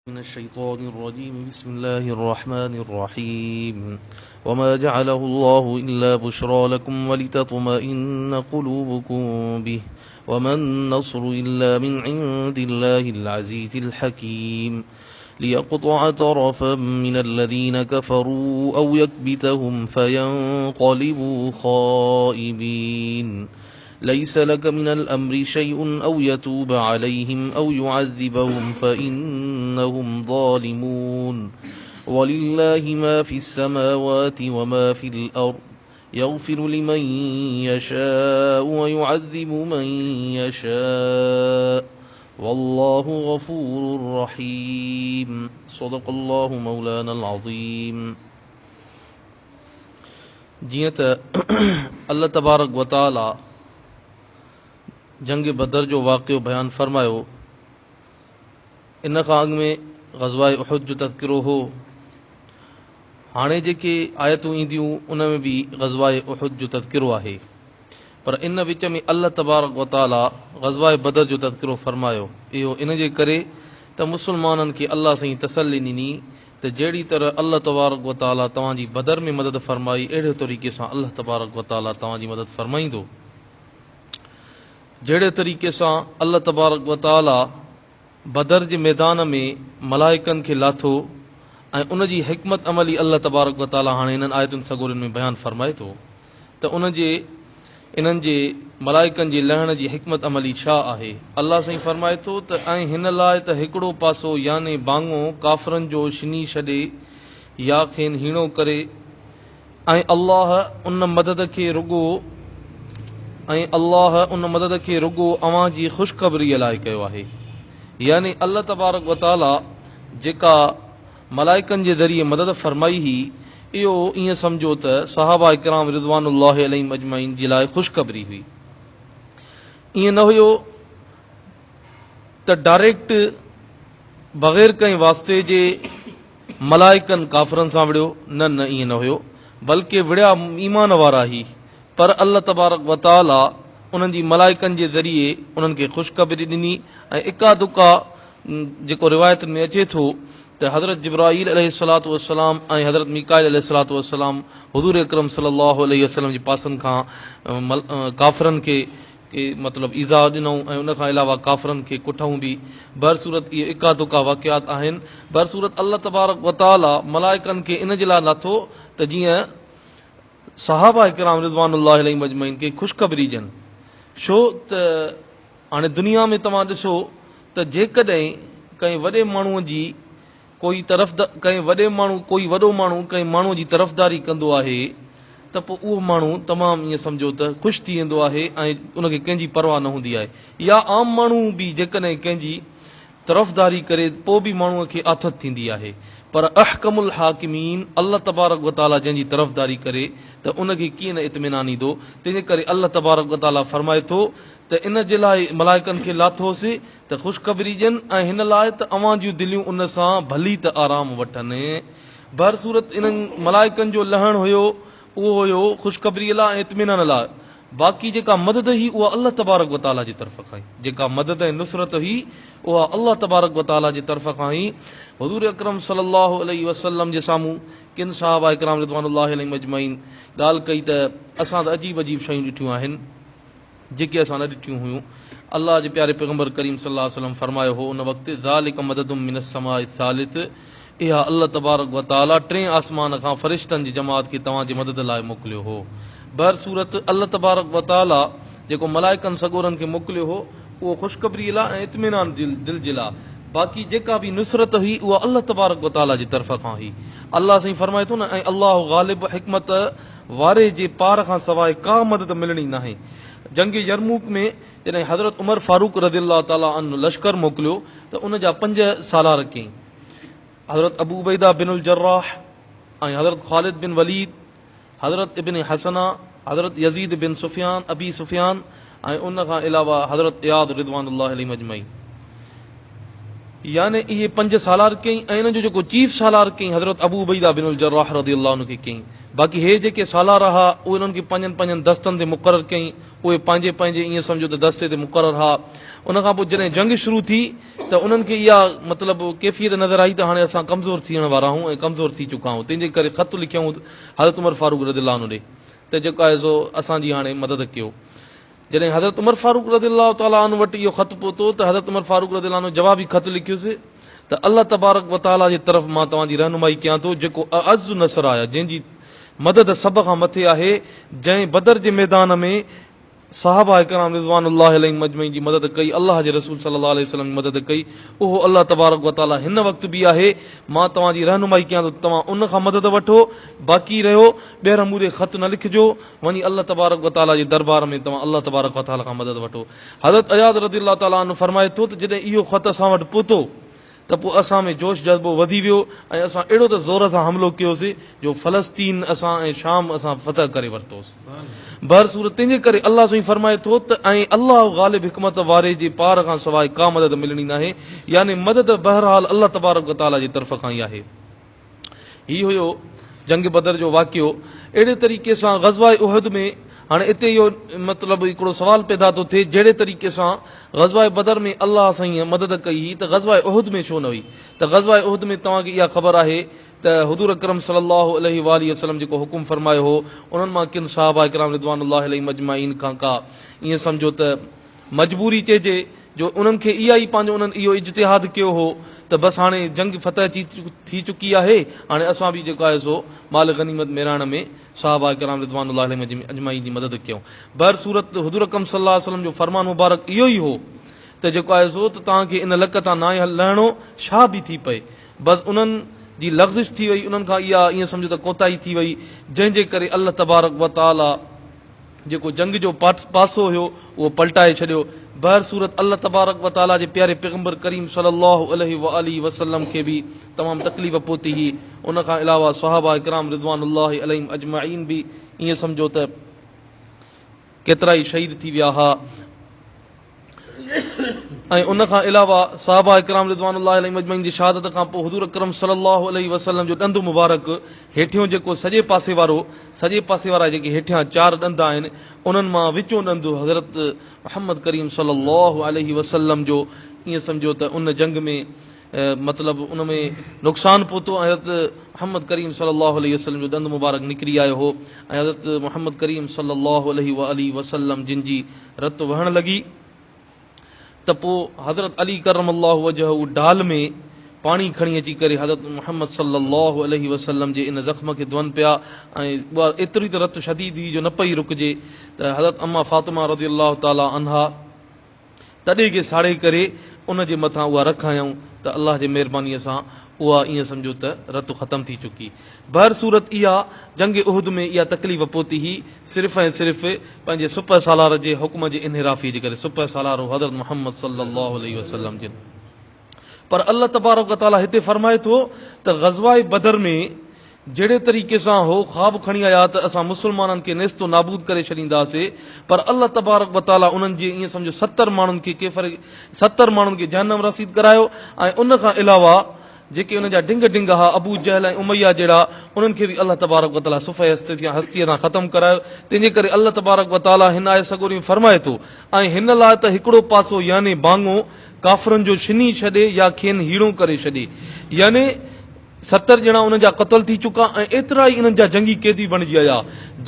من الشيطان الرجيم. بسم الله الرحمن الرحيم. وما جعله الله إلا بشرى لكم ولتطمئن قلوبكم به وما النصر إلا من عند الله العزيز الحكيم ليقطع طرفا من الذين كفروا أو يكبتهم فينقلبوا خائبين. ليس لك من الأمر شيء أو يتوب عليهم أو يعذبهم فإنهم ظالمون. ولله ما في السماوات وما في الأرض يغفر لمن يشاء ويعذب من يشاء والله غفور رحيم. صدق الله مولانا العظيم. जीअं त अल्लाह तबारक व तआला जंग बदर जो वाक़ियो बयान फरमायो, इन खां अॻु में ग़ज़वाए उहुद जो तज़किरो हो। हाणे जेके आयतूं ईंदियूं उन में बि ग़ज़वाए उहुद जो तज़किरो आहे, पर इन विच में अल्लाह तबारक व तआला ग़ज़वाए बदर जो तज़किरो फरमायो। इहो इन जे करे त मुस्लमाननि खे अल्लाह साईं तसल्ली ॾिनी त जहिड़ी तरह अल्लाह तबारक व तआला तव्हांजी बदर में मदद फरमाई, अहिड़े तरीक़े सां अल्लाह तबारक व तआला तव्हांजी मदद फरमाईंदो। जहिड़े तरीक़े सां अल्लाह तबारक व तआला बदर जे मैदान में मलाइकनि खे लाथो ऐं उन जी हिकमत अमली अल्लाह तबारक व तआला हाणे इन्हनि आयतुनि सगोरनि में बयानु फरमाए थो त इन्हनि जे मलाइकनि जे लहण जी हिकमत अमली छा आहे। अल्लाह साईं फरमाए थो त ऐं हिन लाइ त हिकिड़ो पासो याने बांगो काफ़रनि जो छिनी छॾे या खेनि हीणो करे ऐं अल्लाह उन मदद खे रुगो अवां जी ख़ुशख़बरीअ लाइ कयो आहे। यानी अल्लाह तबारक व तआला जेका मलाइकनि जे ज़रिए मदद फरमाई ही, इहो ईअं सम्झो त सहाबा इकराम रिज़वानुल्लाहि अलैहिम अजमईन जे लाइ ख़ुशख़बरी हुई। ईअं न हुयो त डायरेक्ट बग़ैर कंहिं वास्ते जे मलाइकनि काफ़रनि सां विड़ियो, न ईअं न हुयो, बल्कि विड़िया ईमान वारा ही, पर अल्लाह तबारक व तआला उन्हनि जी मलाइकनि जे ज़रिए उन्हनि खे ख़ुशख़बरी ॾिनी। ऐं इका दुका जेको रिवायत में अचे थो त हज़रत जिब्राईल अलैहिस्सलातु वस्सलाम ऐं हज़रत मीकाईल अलैहिस्सलातु वस्सलाम हुज़ूर अकरम सल्लल्लाहु अलैहि वसल्लम जे पासनि खां काफ़रनि खे मतिलबु ईज़ा ॾिनऊं ऐं उन खां अलावा काफ़रनि खे कुठऊं बि। बरसूरत इहे इका दुका वाक़ियात आहिनि। बरसूरत अल्लाह तबारक व तआला मलाइकनि खे इन जे लाइ लाथो त जीअं सहाबा इकराम रिज़वानुल्लाहि अलैहिम अजमईन खे ख़ुशख़बरी ॾियनि। छो त हाणे दुनिया में तव्हां ॾिसो त जेकॾहिं कंहिं वॾे माण्हूअ जी कोई वॾो माण्हू कंहिं माण्हूअ जी तरफ़दारी कंदो आहे त पोइ उहो माण्हू तमामु ईअं सम्झो त ख़ुशि थी वेंदो आहे ऐं उनखे कंहिंजी परवाह न हूंदी आहे। या आम माण्हू बि जेकॾहिं कंहिंजी तरफ़दारी करे पोइ बि माण्हूअ खे आथत थींदी आहे, पर अहकमुल हाकिमीन अल्लाह तबारक व तआला जंहिंजी तरफ़दारी करे त उनखे कीअं न इत्मिनान ईंदो। तंहिंजे करे अल्लाह तबारक व तआला फरमाए थो त इन जे लाइ मलाइकनि खे लाथोसीं त ख़ुशख़बरी ॾियनि ऐं हिन लाइ त अवां जूं दिलियूं उन सां भली त आराम वठनि। बरसूरत इन्हनि मलाइकनि जो लहण हुयो, उहो हुयो ख़ुशख़बरीअ लाइ ऐं इत्मिनान लाइ। बाक़ी जेका मदद हुई उहा अल्लाह तबारक व तआला जी तरफ़ खां ई, जेका मदद ऐं नुसरत हुई उहा अल्लाह तबारक व तआला जी तरफ़ खां ई। हुज़ूर अकरम सल्लल्लाहु अलैहि वसल्लम जे साम्हूं किन सहाबा इकराम रिज़वानुल्लाहि अलैहिम अजमईन ॻाल्हि कई त असां त अजीब अजीब शयूं ॾिठियूं आहिनि जेके असां न ॾिठियूं हुयूं। अल्लाह जे प्यारे पैगंबर करीम सल्लल्लाहु अलैहि वसल्लम फरमायो हो उन वक़्तु ज़ालिक मददुम मिनस समाइ सालिस, इहा अल्लाह तबारक व तआला टें आसमान खां फ़रिश्तनि जी जमात खे तव्हांजी मदद लाइ मोकिलियो हो। बरसूरत अल्लाह तबारक व तआला जेको मलाइकनि सगोरनि खे मोकिलियो हो उहो ख़ुशख़बरीअ लाइ ऐं इत्मिनान दिल जे लाइ। बाक़ी जेका बि नुसरत हुई उहा अल्लाह तबारक व तआला जी तरफ़ खां हुई। अल्लाह साईं फरमाए थो न, ऐं अल्लाह ग़ालिब हिकमत वारे जे पार खां सवाइ का मदद मिलणी नाहे। जंग यरमूक में जॾहिं हज़रत उमर फारूक रज़ियल्लाहु ताला अन्हु लश्कर मोकिलियो त उन जा 5 सालार कयईं। हज़रत अबू उबैदा बिनुल जर्राह ऐं हज़रत ख़ालिद बिन वलीद, हज़रत इब्न हसना, हज़रत यज़ीद बिन सुफ़ियान अबी सुफ़ियान ऐं उन खां अलावा हज़रत इयाद रिज़वानुल्लाहि अलैहिम अजमईन। यानी इहे 5 सालार कई ऐं इन्हनि जो जेको चीफ सालार कई हज़रत अबू उबैदा बिन अल जर्राह रज़ियल्लाहु अन्हु खे कई। बाक़ी हे जेके सालार हा उहे उन्हनि खे 5 दस्तनि ते मुक़ररु कई, उहे पंहिंजे ईअं सम्झो त दस्ते ते मुक़ररु हा। उन खां पोइ जॾहिं जंग शुरू थी त उन्हनि खे इहा मतिलबु कैफ़ियत नज़र आई त हाणे असां कमज़ोर थियण वारा आहियूं ऐं कमज़ोर थी चुका आहियूं, तंहिंजे करे ख़त लिखियऊं हज़रत उमर फारूक रज़ियल्लाहु अन्हु ॾे त जेको आहे सो असांजी हाणे मदद कयो। जॾहिं हज़रत उमर फारूक रज़ियल्लाहु ताला अन्हु वटि इहो ख़त पहुतो त हज़रत उमर फारूक रज़ियल्लाहु अन्हु जवाबी ख़त लिखियुसि त अल्लाह तबारक व ताला जी तरफ़ मां तव्हांजी रहनुमाई कयां थो, जेको अज़ नसर आहे, जंहिंजी मदद सभ खां मथे आहे, जंहिं बदर जे मैदान में सहाबा इकराम रिज़वानुल्लाहि अलैहिम अजमईन जी मदद कई, अल्लाह जे रसूल सल्लल्लाहु अलैहि वसल्लम जी मदद कई, उहो अल्लाह तबारक व ताला हिन वक़्तु बि आहे। मां तव्हांजी रहनुमाई कयां थो, तव्हां उन खां मदद वठो, बाक़ी रहियो ॿीहर मूरे ख़त न लिखिजो, वञी अल्लाह तबारक व ताला जे दरबार में तव्हां अल्लाह तबारक व ताला खां मदद वठो। हज़रत अयाद रज़ियल्लाहु ताला अन्हु फरमाए थो त जॾहिं इहो ख़त असां वटि पहुतो त पोइ असां में जोश जज़्बो वधी वियो ऐं असां अहिड़ो त ज़ोर सां हमिलो कयोसीं जो फ़लस्तीन असां ऐं शाम असां फतह करे वरितोसीं। बहर सूरत तंहिंजे करे अल्लाह साईं फरमाए थो त ऐं अल्लाह ग़ालिब हिकमत वारे जे पार खां सवाइ का मदद मिलणी नाहे, यानी मदद बहरहाल अल्लाह तबारक व ताला जी तरफ़ खां ई आहे। हीउ हुयो जंग बदर जो वाक़ियो। अहिड़े तरीक़े सां ग़ज़वा उहद में हाणे हिते इहो मतिलबु हिकिड़ो सुवाल पैदा थो थिए, जहिड़े तरीक़े सां ग़ज़वा बदर में अल्लाह साईं मदद कई हुई त ग़ज़वा उहद में छो न हुई? त ग़ज़वा उहद में तव्हांखे इहा ख़बर आहे त हुज़ूर अकरम सल्लल्लाहु अलैहि वसल्लम जेको हुकुम फरमायो हो, उन्हनि मां किन सहाबा इकराम रिज़वानुल्लाहि अलैहिम अजमाइन खां का ईअं सम्झो त मजबूरी चइजे जो उन्हनि खे इहा ई पंहिंजो उन्हनि इहो इज्तिहाद कयो हो त बसि हाणे जंग फतह थी चुकी आहे, हाणे असां बि जेको आहे सो माल गनीमत मेराइण में सहाबा किराम रिज़वानुल्लाहि अलैहिम अजमाइन जी मदद कयूं। बहर सूरत हुज़ूर अकरम सल्लल्लाहु अलैहि वसल्लम जो फरमान मुबारक इहो ई हो त जेको आहे सो त तव्हांखे इन लक तां ना लहिणो, छा बि थी पए, बसि उन्हनि जी लग़्ज़िश थी वई, उन्हनि खां इहा ईअं सम्झो त कोताही थी वई, जंहिंजे करे अल्लाह तबारक व ताला जेको जंग जो पासो हुयो उहो पलटाए छॾियो। बहर सूरत अल्लाह तबारक व ताला जे प्यारे पैगंबर करीम सल्लल्लाहु अलैहि वसल्लम खे बि तमामु तकलीफ़ पहुती हुई। उन खां अलावा सहाबा इकराम रिज़वानुल्लाहि अलैहिम अजमाइन बि ईअं सम्झो त केतिरा ई शहीद थी विया हुआ। ऐं उन खां अलावा सहाबा इकराम रिज़वानुल्लाहि अलैहिम अजमाइन जी शहादत खां पोइ हुज़ूर अकरम सल्लल्लाहु अलैहि वसल्लम जो ॾंदु मुबारक हेठियों जेको सॼे पासे वारा जेके हेठियां 4 ॾंद आहिनि, उन्हनि मां विचों ॾंदु हज़रत मुहम्मद करीम सल्लल्लाहु अलैहि वसल्लम जो ईअं सम्झो त उन जंग में मतिलबु उन में नुक़सानु पहुतो ऐं हज़रत मुहम्मद करीम सल्लल्लाहु अलैहि वसल्लम जो ॾंदु मुबारक निकिरी आयो हो ऐं हज़रत मुहम्मद करीम सल्लल्लाहु अलैहि वसल्लम जिन जी रत वहण लॻी त पोइ हज़रत अली करमल्लाहु वजहू ढाल में पाणी खणी अची करे हज़रत मुहम्मद सल्लल्लाहु अलैहि वसल्लम जे इन ज़ख़्म खे धोअनि पिया ऐं उहा एतिरी त रत शदीद हुई जो न पई रुकिजे त हज़रत अम्मा फातिमा रज़ियल्लाहु ताला अन्हा तॾे खे साड़े करे उन जे मथां उहा रखायूं त अल्लाह जे महिरबानीअ सां उहा ईअं सम्झो त रत ख़तम थी चुकी। बहर सूरत इहा जंग उहद में इहा तकलीफ़ पहुती हुई सिर्फ़ु ऐं सिर्फ़ु पंहिंजे सुपर सालार जे हुक्म जे इनहिराफ़ी जे करे, सुपर सालार हज़रत मुहम्मद सल्लल्लाहु अलैहि वसल्लम जे। पर अल्लाह तबारक व ताला हिते फरमाए थो त ग़ज़वा बदर में जहिड़े तरीक़े सां हो ख़्वाब खणी आया त असां मुस्लमाननि खे नेस्तो नाबूद करे छॾींदासीं, पर अल्लाह तबारक व ताला उन्हनि जे ईअं सम्झो 70 माण्हुनि खे जहन्नम रसीद करायो ऐं उन खां अलावा जेके उन जा ढिंग हा अबू जहल ऐं उमैया जहिड़ा, उन्हनि खे बि अल्लाह तबारक व ताला सुफ़े हस्तीअ सां ख़तमु करायो। तंहिंजे करे अल्लाह तबारक व ताला हिन आयत सगोरी में फरमाए थो ऐं हिन लाइ त हिकिड़ो पासो यानी बांगो काफ़रनि जो छिनी छॾे या खेनि हीड़ो करे छॾे, यानी 70 ॼणा उन्हनि जा क़तल थी चुका ऐं एतिरा ई इन्हनि जा जंगी कैदी बणिजी विया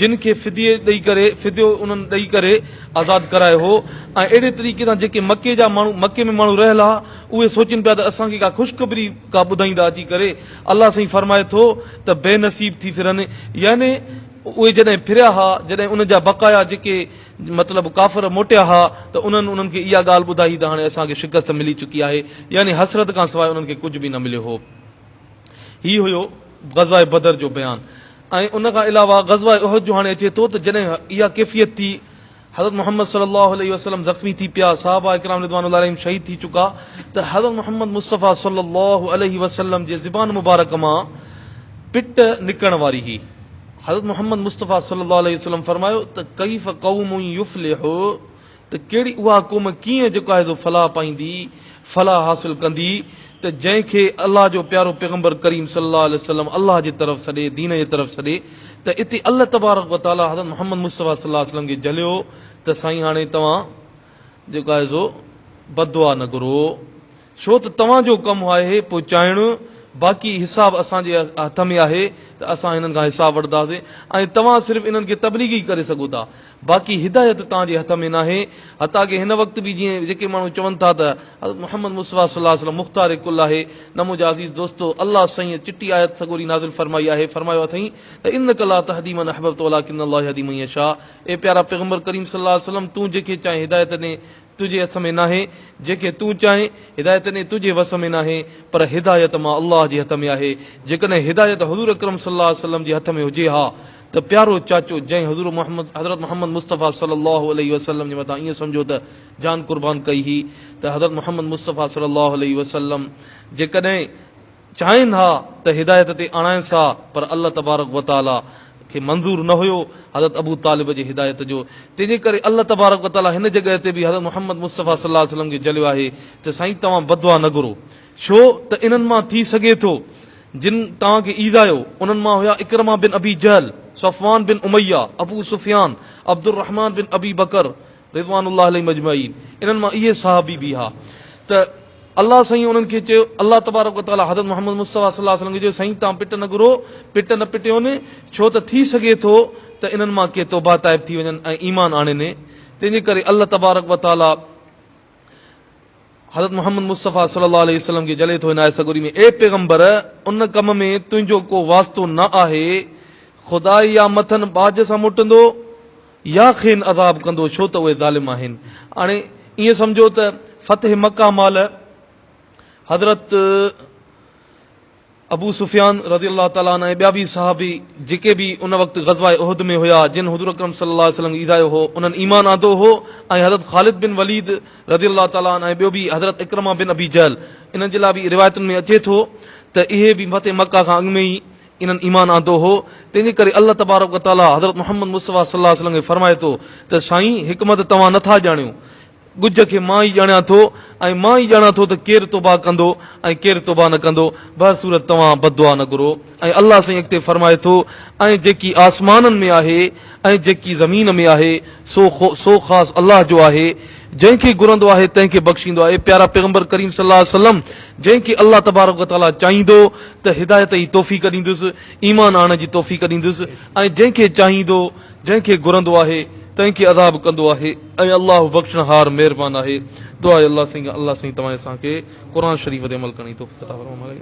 जिन खे फिदियो उन्हनि ॾेई करे आज़ादु करायो हो। ऐं अहिड़े तरीक़े सां जेके मके में माण्हू रहियल हा उहे सोचनि पिया त असांखे का ख़ुशख़बरी का ॿुधाईंदा अची करे, अल्लाह साईं फरमाए थो त बेनसीब थी फिरनि, यानी उहे जॾहिं फिरिया हा, जॾहिं उन जा बक़ाया जेके मतिलबु काफ़िर मोटिया हा त उन्हनि खे इहा ॻाल्हि ॿुधाई त हाणे असांखे शिकस्त मिली चुकी आहे, यानी हसरत खां सवाइ उन्हनि खे कुझु बि न मिलियो हो। ही हुयो ग़ज़वा बदर जो बयान। ऐं उन खां अलावा ग़ज़वा उहद जो हाणे अचे थो त जॾहिं इहा कैफ़ियत थी, हज़रत मुहम्मद सल्लल्लाहु अलैहि वसल्लम ज़ख़्मी थी पिया, सहाबा इकराम रिज़वानुल्लाहि अलैहिम शहीद थी चुका, त हज़रत मुहम्मद मुस्तफ़ा सल्लल्लाहु अलैहि वसल्लम जे ज़ुबान मुबारक मां पिट निकरण वारी हुई। हज़रत मुहम्मद मुस्तफ़ा सल्लल्लाहु अलैहि वसल्लम फरमायो त कैफ़ क़ौमुन युफ़्लिहु, त कहिड़ी उहा क़ौम कीअं जेको आहे सो फलाह पाईंदी, फलाह हासिल कंदी, त जंहिंखे अलाह जो प्यारो पैगंबर करीम सल्लल्लाहु अलैहि वसल्लम अलाह जी तरफ़ छॾे, दीन जी तरफ़ छॾे, त इते अल्लाह तबारक व तआला हज़रत मोहम्मद मुस्तफ़ा सल्लल्लाहु अलैहि वसल्लम खे जलियो त साईं हाणे तव्हां जेको आहे सो बददुआ न घुरो, छो त तव्हांजो कमु आहे पहुचाइणु, बाक़ी हिसाब असांजे हथ में आहे त असां हिननि खां हिसाब वठंदासीं ऐं तव्हां सिर्फ़ु इन्हनि खे तबलीगी करे सघो था, बाक़ी हिदायत तव्हांजे हथ में न आहे। हता की हिन वक़्तु बि जीअं जेके माण्हू चवनि था त हज़रत मोहम्मद मुस्तफ़ा सल्लल्लाहु अलैहि वसल्लम मुख़्तार कुल आहे, न मुंहिंजा अज़ीज़ दोस्तो, अलाह साईं चिटी आयत सगोरी नाज़िल फरमाई आहे, फरमायो अथई त इन्नका ला तहदी मन अहबब्त वलाकिन अल्लाह यहदी मन यशा। ए प्यारा पैगंबर करीम सल्लल्लाहु अलैहि वसल्लम, तूं जेके चाहे हिदायत ॾे, तुंहिंजे हथ में न आहे, जेके तूं चाहे हिदायत ॾे तुंहिंजे वस में न आहे, पर हिदायत मां अल्लाह जे हथ में आहे। जेकॾहिं हिदायत हज़ूर अकरम सल्लल्लाहु अलैहि वसल्लम जे हथ में हुजे हा त प्यारो चाचो जंहिं हज़रत मोहम्मद मुस्तफ़ा सल्लल्लाहु अलैहि वसल्लम जे मथां ईअं सम्झो त जान कुर्बान कई ही, त हज़रत मोहम्मद मुस्तफ़ा सल्लल्लाहु अलैहि वसल्लम जेकॾहिं चाहिनि हा त हिदायत ते आणाइनि हा, पर अल्लाह तबारक व तआला खे मंज़ूर न हुयो हज़रत अबू तालिब जे हिदायत जो। तंहिंजे करे अल्लाह तबारक व तआला हिन जॻह ते बि हज़रत मोहम्मद मुस्तफ़ा सल्लल्लाहु अलैहि वसल्लम खे जलियो आहे त साईं तव्हां बददुआ न घुरो, छो त इन्हनि मां थी सघे थो जिन तव्हांखे ईज़ायो उन्हनि मां हुया इकरमा बिन अबी जहल, सफ़वान बिन उमैया, अबू सुफियान, अब्दुर रहमान बिन अबी बकर रिज़वानुल्लाह अलैहिम अजमईन, इन्हनि मां इहे सहाबी बि हा। त अल्लाह साईं उन्हनि खे चयो, अल्लाह तबारक व तआला हज़रत मोहम्मद मुस्तफ़ा सल्लल्लाहु अलैहि वसल्लम खे चयो साईं तव्हां पिट न घुरो, पिट न पिटियोनि, छो त थी सघे थो त इन्हनि मां के तौबा ताइब थी वञनि ऐं ईमान आणनि। तंहिंजे करे अल्लाह तबारक व तआला हज़रत मोहम्मद मुस्तफ़ा सल्लल्लाहु अलैहि वसल्लम खे जले थो हिन आयत सगोरी में, ए पैगंबर उन कम में तुंहिंजो को वास्तो न आहे, खुदा या मथनि बाज सां मुटंदो या खेनि अज़ाब कंदो, छो त उहे ज़ालिम आहिनि। हाणे ईअं सम्झो त फ़तह मक्का महिल हज़रत अबू सुफियान रज़ियल्लाहु ताला अन्हु ऐं ॿिया बि सहाबी जेके बि उन वक़्तु ग़ज़वा उहद में हुया, जिन हुज़ूर अकरम सल्लल्लाहु अलैहि वसल्लम ईदायो हो, उन्हनि ईमान आंदो हो, ऐं हज़रत ख़ालिद बिन वलीद रज़ियल्लाहु ताला अन्हु ऐं ॿियो बि हज़रत इकरमा बिन अबी जहल, इन्हनि जे लाइ बि रिवायतुनि में अचे थो त इहे बि फ़तह मक्का खां अॻु में ई इन्हनि ईमान आंदो हो। तंहिंजे करे अल्लाह तबारक व तआला हज़रत मोहम्मद मुस्तफ़ा सल्लल्लाहु अलैहि वसल्लम खे फरमाए थो त साईं हिकमत तव्हां नथा ॼाणियो, गुज खे मां ई ॼाणियां थो ऐं मां ई ॼाणा थो त केरु तौबा कंदो ऐं केरु तौबा न कंदो, बहर सूरत तव्हां बददुआ न घुरो। ऐं अल्लाह साईं अॻिते फरमाए थो, ऐं जेकी आसमाननि में आहे ऐं जेकी ज़मीन में आहे सो ख़ासि अल्लाह जो आहे, जंहिंखे घुरंदो आहे तंहिंखे बख़्शींदो आहे। प्यारा पैगंबर करीम सल्लल्लाहु अलैहि वसल्लम जंहिंखे अल्लाह तबारक व तआला चाहींदो त हिदायत जी तौफ़ीक़ ॾींदुसि, ईमान आणण जी तौफ़ीक़ ॾींदुसि, ऐं जंहिंखे चाहींदो, जंहिंखे घुरंदो आहे तंहिंखे अज़ाब कंदो आहे, ऐं अल्लाह बख़्शणहार महिरबान आहे। दुआ अल्लाह साईं तव्हां असांखे क़ुर शरीफ़ ते अमल करण जी तौफ़ीक़ अता फ़रमाए।